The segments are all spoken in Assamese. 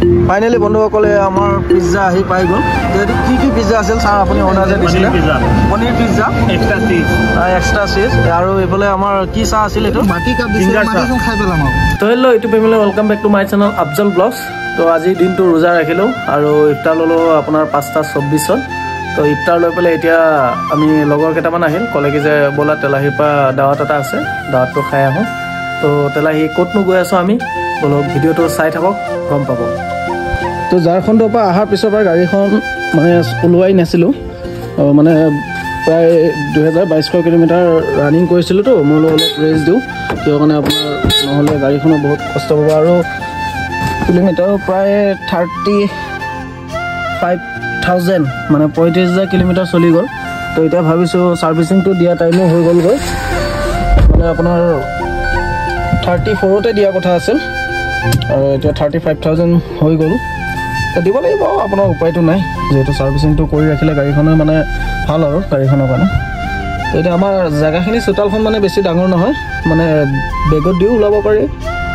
ফাইনালি বন্ধুসকলে আমাৰ পিজ্জা আহি পাই গ'ল। কি কি পিজ্জা আছিল ছাৰ আপুনি অৰ্ডাৰ যে দিছিলে? পনীৰ পিজ্জা, এক্সট্ৰা চিজ, আৰু এইফালে আমাৰ কি চাহ আছিল এইটো? তো hello' YouTube family, welcome back to my channel Afzal vlogs. তো আজি দিনটো ৰোজা ৰাখিলোঁ আৰু ইফতাৰ ল'লোঁ আপোনাৰ 5:24। তো ইফতাৰ লৈ পেলাই এতিয়া আমি লগৰ কেইটামান আহিল, ক'লে কি যে ব'লা তেলাহীৰ পৰা দাৱাত এটা আছে, দাৱাতটো খাই আহোঁ। তো তেলাহী ক'তনো গৈ আছোঁ আমি, বলক ভিডিঅ'টো চাই থাকক, গম পাব। তো ঝাৰখণ্ডৰ পৰা অহাৰ পিছৰ পৰা গাড়ীখন মানে ওলোৱাই নাছিলোঁ, মানে প্ৰায় 2200 কিলোমিটাৰ ৰানিং কৰিছিলোঁ। তো মই অলপ ৰেষ্ট দিওঁ, কিয় কাৰণে আপোনাৰ নহ'লে গাড়ীখনো বহুত কষ্ট পাব। আৰু কিলোমিটাৰো প্ৰায় 35,000 মানে 35,000 কিলোমিটাৰ চলি গ'ল। তো এতিয়া ভাবিছোঁ ছাৰ্ভিচিংটো দিয়া টাইমো হৈ গ'লগৈ, মানে আপোনাৰ 34তে দিয়া কথা আছিল আৰু এতিয়া 35,000 হৈ গ'ল। দিব লাগিব, আপোনাৰ উপায়টো নাই, যিহেতু ছাৰ্ভিচিংটো কৰি ৰাখিলে গাড়ীখনে মানে ভাল আৰু গাড়ীখনৰ কাৰণে। তো এতিয়া আমাৰ জেগাখিনি চোতালখন মানে বেছি ডাঙৰ নহয়, মানে বেগত দিও ওলাব পাৰি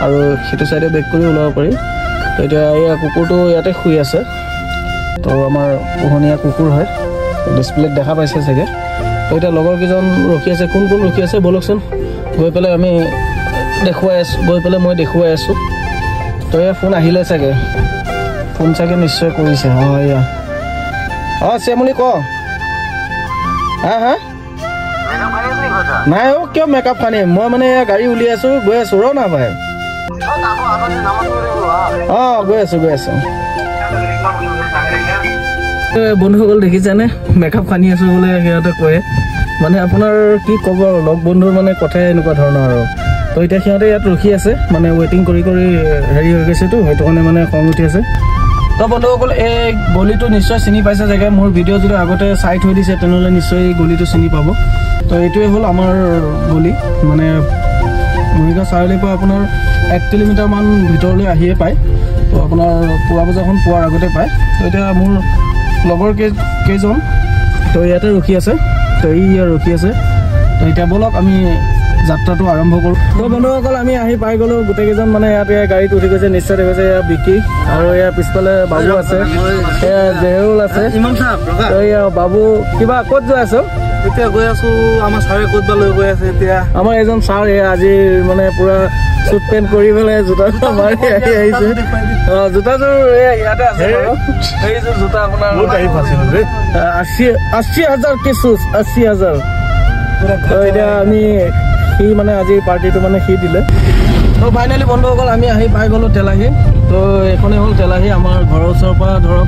আৰু সিটো চাইডে বেগ কৰি ওলাব পাৰি। তো এতিয়া এয়া কুকুৰটো ইয়াতে শুই আছে, তো আমাৰ পোহনীয়া কুকুৰ হয়, ডিছপ্লেত দেখা পাইছে চাগে। তো এতিয়া লগৰ কেইজন ৰখি আছে, কোন কোন ৰখি আছে বলকচোন, গৈ পেলাই আমি দেখুৱাই আছোঁ, গৈ পেলাই মই দেখুৱাই আছোঁ। তো এয়া ফোন আহিলে চাগে, ফোন চাগে নিশ্চয় কৰিছে। অঁ এয়া, অঁ শ্যামলী ক, হা হা নাই অ' কিয় মেকআপ খানি, মই মানে এয়া গাড়ী উলিয়াই আছোঁ, গৈ আছোঁ, ৰ না ভাই। অঁ গৈ আছোঁ। বন্ধুসকল দেখিছেনে, মেকআপ খানি আছোঁ বোলে সিহঁতে কয়, মানে আপোনাৰ কি ক'ব আৰু, লগ বন্ধুৰ মানে কথাই এনেকুৱা ধৰণৰ আৰু। তো এতিয়া সিহঁতে ইয়াত ৰখি আছে, মানে ৱেইটিং কৰি হেৰি হৈ গৈছেতো, সেইটো কাৰণে মানে খং উঠি আছে। তো বন্ধুসকল এই গলিটো নিশ্চয় চিনি পাইছে চাগে, মোৰ ভিডিঅ' যদি আগতে চাই থৈ দিছে তেনেহ'লে নিশ্চয় এই গলিটো চিনি পাব। তো এইটোৱে হ'ল আমাৰ গলি, মানে মৰিগাঁও চাৰিআলিৰ পৰা আপোনাৰ 1 কিলোমিটাৰমান ভিতৰলৈ আহিয়ে পায়। তো আপোনাৰ পুৱা বজাৰখন পোৱাৰ আগতে পায়। তো এতিয়া মোৰ লগৰ কেইজন তো ইয়াতে ৰখি আছে, তো ইয়াত ৰখি আছে। তো এতিয়া ব'লক আমি যাত্ৰাটো আৰম্ভ কৰোঁ। তো বন্ধুসকল আমি আহি পাই গ'লোঁ, গোটেইকেইজন মানে ইয়াত গাড়ীত উঠি গৈছে, নিশ্চয় দেখিছে এয়া বিকি, আৰু এয়া পিছফালে বাবু আছে, এয়া জেহৰুল আছে। তো এয়া বাবু, কিবা ক'ত গৈ আছো? এতিয়া গৈ আছোঁ, আমাৰ ছাৰে ক'তবা লৈ গৈ আছে। এতিয়া আমাৰ এজন ছাৰ এয়া আজি মানে পুৰা চুট পেণ্ট কৰি পেলাই জোতাযোৰ মাৰি আহি আহিছে। অঁ জোতাযোৰ ইয়াতে আছে বাৰু, সেইযোৰ জোতা আপোনাৰ 80,000 কি চুজ, 80,000। তো এতিয়া আমি সি মানে আজি পাৰ্টিটো মানে সি দিলে। তো ফাইনেলি বন্ধুসকল আমি আহি পাই গ'লোঁ তেলাহী। তো এইখনেই হ'ল তেলাহী, আমাৰ ঘৰৰ ওচৰৰ পৰা ধৰক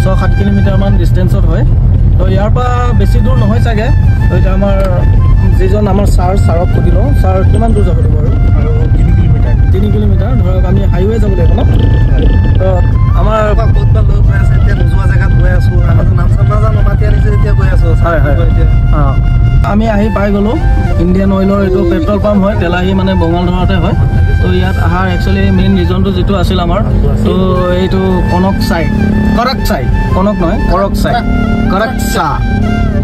6-7 কিলোমিটাৰমান ডিষ্টেঞ্চত হয়। তো ইয়াৰ পৰা বেছি দূৰ নহয় চাগে। তো এতিয়া আমাৰ যিজন আমাৰ ছাৰক সুধি লওঁ, ছাৰ কিমান দূৰ যাব লাগিব? আৰু 3 কিলোমিটাৰ ধৰক, আমি হাইৱে যাব লাগিব ন? তো আমাৰ ক'তবা লৈ গৈ আছে, এতিয়া নোযোৱা জেগাত গৈ আছোঁ, নাম চাম নাজানো, মাতি আনিছে এতিয়া গৈ আছোঁ। হয় হয়, অঁ আমি আহি পাই গ'লোঁ। ইণ্ডিয়ান অইলৰ এইটো পেট্ৰল পাম্প হয়, তেলাহী মানে বঙালধৰতে হয়। তো ইয়াত অহাৰ একচুৱেলি মেইন ৰিজনটো যিটো আছিল আমাৰ, তো এইটো কনক চাই, কনক নহয় কৰক চাহ।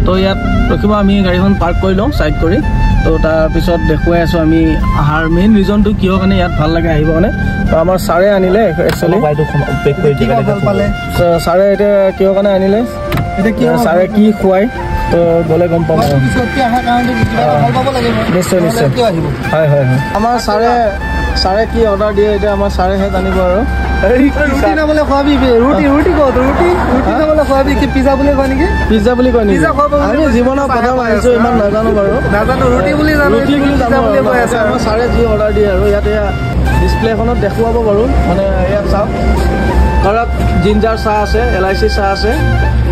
তো ইয়াত ৰখিব, আমি গাড়ীখন পাৰ্ক কৰি লওঁ ছাইড কৰি। তো তাৰপিছত দেখুৱাই আছোঁ আমি অহাৰ মেইন ৰিজনটো কিহৰ কাৰণে ইয়াত ভাল লাগে আহিবৰ কাৰণে। তো আমাৰ ছাৰে আনিলে একচুৱেলি, ছাৰে এতিয়া কিহৰ কাৰণে আনিলে, ছাৰে কি খুৱাই, তো গ'লে গম পাম। নিশ্চয় হয় হয় হয়, আমাৰ ছাৰে কি অৰ্ডাৰ দিয়ে এতিয়া আমাৰ ছাৰেহে জানিব আৰু। ৰুটি নাবলৈ খোৱাবি, ৰুটি কওঁ, ৰুটি নাবলৈ খোৱাবি, কি পিজ্জা বুলি কয় নেকি? পিজ্জা বুলি কয় নেকি? আমি জীৱনৰ প্ৰথম আহিছোঁ, ইমান নাজানো বাৰু, নাজানো, ৰুটি বুলি জানো, আমাৰ ছাৰে যি অৰ্ডাৰ দিয়ে আৰু। ইয়াত এয়া ডিছপ্লেখনত দেখুৱাব বাৰু, মানে ইয়াত চাওক, ধৰক জিঞ্জাৰ চাহ আছে, LIC চাহ আছে,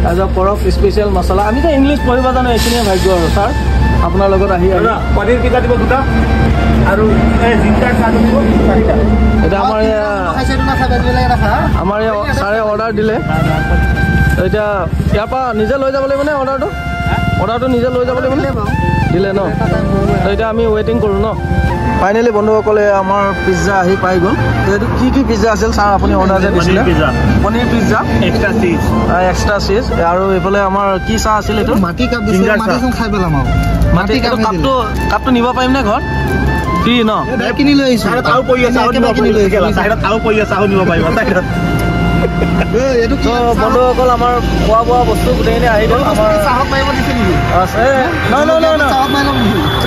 তাৰপিছত পৰক স্পেচিয়েল মছলা। আমিতো ইংলিছ পঢ়িব জানো, এইখিনিয়ে ভাগ্য আৰু। ছাৰ আপোনাৰ লগত আহি পনীৰ পিজ্জা দিব 2টা আৰু জিঞ্জাৰ চাহ দিব 4টা। এতিয়া আমাৰ ছাৰে অৰ্ডাৰ দিলে। এতিয়া ইয়াৰ পৰা নিজে লৈ যাব লাগিব নে অৰ্ডাৰটো নিজে লৈ যাব লাগিব নে? দিলে ন? এতিয়া আমি ৱেইটিং কৰোঁ ন। ফাইনেলি বন্ধুসকলে আমাৰ পিজ্জা আহি পাই গ'ল। এইটো কি পিজ্জা আছিল ছাৰ আপুনি অৰ্ডাৰ যে দিছিলে? পনীৰ পিজ্জা, এক্সট্ৰা চিজ, আৰু এইফালে আমাৰ কি চাহ আছিল এইটো? মাটি কাপ দিছে, মাটিখন খাই পেলাম আৰু। মাটি কাপটো নিব পাৰিম নে ঘৰত? কি ন? কিনি লৈ আহিছোঁ, আৰু পৰি আছে, আৰু নিব পাৰিব। এইটো তো বন্ধুসকল আমাৰ খোৱা বোৱা বস্তু গোটেইখিনি আহি গ'ল আমাৰ চাহত মাৰিব দিছে নেকি আছে চাহত মাৰি ল'ম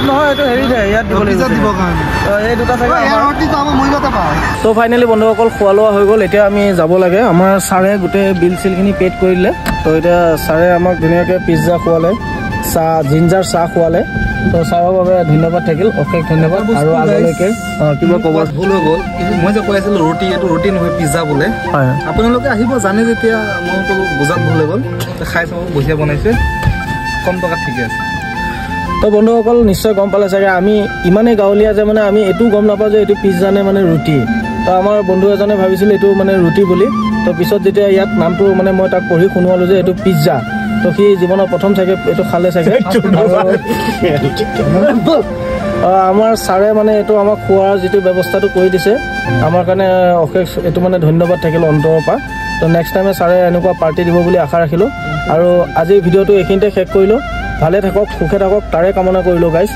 নহয় এইটো হেৰি যায় ইয়াত দিব লাগিব দিবৰ কাৰণে এই দুটা চাগে ৰুটিটো আমাৰ মূল্যতে পাওঁ তো ফাইনেলি বন্ধুসকল খোৱা লোৱা হৈ গ'ল এতিয়া আমি যাব লাগে আমাৰ ছাৰে গোটেই বিল চিলখিনি পেড কৰি দিলে তো এতিয়া ছাৰে আমাক ধুনীয়াকৈ পিজ্জা খোৱালে চাহ জিঞ্জাৰ চাহ খোৱালে তো ছাৰৰ বাবে ধন্যবাদ থাকিল অশেষ ধন্যবাদ আৰু আগলৈকে কিবা ক'ব ভুল হৈ গ'ল মই যে কৈ আছিলোঁ ৰুটি এইটো ৰুটি নহয় পিজ্জা বোলে হয় আপোনালোকে আহিব জানে যেতিয়া মই ক'লোঁ বুজাত ভুল হৈ গ'ল খাই চাব বঢ়িয়া বনাইছে কম টকাত ঠিকে আছে তো বন্ধুসকল নিশ্চয় গম পালে চাগে আমি ইমানেই গাঁৱলীয়া যে মানে আমি এইটো গম নাপাওঁ যে এইটো পিজ্জা নে মানে ৰুটি তো আমাৰ বন্ধু এজনে ভাবিছিল এইটো মানে ৰুটি বুলি তো পিছত যেতিয়া ইয়াত নামটো মানে মই তাক পঢ়ি শুনোৱালোঁ যে এইটো পিজ্জা তো সি জীৱনৰ প্ৰথম চাগে এইটো খালে চাগে আমাৰ ছাৰে মানে এইটো আমাক খোৱাৰ যিটো ব্যৱস্থাটো কৰি দিছে আমাৰ কাৰণে অশেষ এইটো মানে ধন্যবাদ থাকিল অন্তৰৰ পৰা তো নেক্সট টাইমে ছাৰে এনেকুৱা পাৰ্টি দিব বুলি আশা ৰাখিলোঁ আৰু আজিৰ ভিডিঅ'টো এইখিনিতে শেষ কৰিলোঁ ভালে থাকক সুখে থাকক তাৰে কামনা কৰিলোঁ গাইজ